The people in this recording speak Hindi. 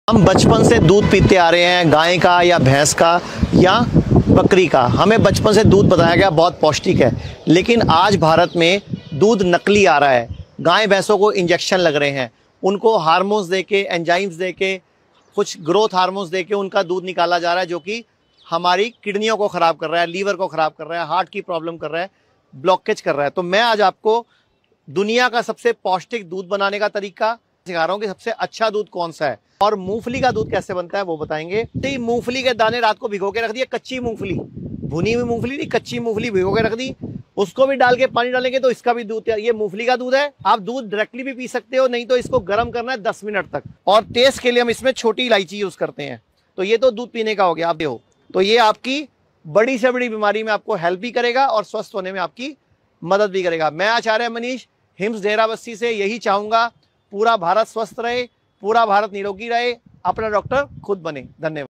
हम बचपन से दूध पीते आ रहे हैं, गाय का या भैंस का या बकरी का। हमें बचपन से दूध बताया गया बहुत पौष्टिक है, लेकिन आज भारत में दूध नकली आ रहा है। गाय भैंसों को इंजेक्शन लग रहे हैं, उनको हार्मोन्स देके, एंजाइम्स देके, कुछ ग्रोथ हार्मोन्स देके उनका दूध निकाला जा रहा है, जो कि हमारी किडनियों को ख़राब कर रहा है, लीवर को ख़राब कर रहा है, हार्ट की प्रॉब्लम कर रहा है, ब्लॉकेज कर रहा है। तो मैं आज आपको दुनिया का सबसे पौष्टिक दूध बनाने का तरीका सिखा रहा हूँ कि सबसे अच्छा दूध कौन सा है और मूंगफली का दूध कैसे बनता है वो बताएंगे। तो मूंगफली के दाने रात को भिगो के रख दिए, कच्ची मूंगफली, भुनी हुई मूंगफली नहीं, कच्ची मूंगफली भिगो के रख दी, उसको भी डाल के पानी डालेंगे तो इसका भी दूध, ये मूंगफली का दूध है। आप दूध डायरेक्टली भी पी सकते हो, नहीं तो इसको गर्म करना है 10 मिनट तक। और टेस्ट के लिए हम इसमें छोटी इलायची यूज करते हैं। तो ये तो दूध पीने का हो गया। आप देखो, तो ये आपकी बड़ी से बड़ी बीमारी में आपको हेल्प भी करेगा और स्वस्थ होने में आपकी मदद भी करेगा। मैं आचार्य मनीष हिम्स डेराबस्सी से यही चाहूंगा, पूरा भारत स्वस्थ रहे, पूरा भारत निरोगी रहे, अपना डॉक्टर खुद बने। धन्यवाद।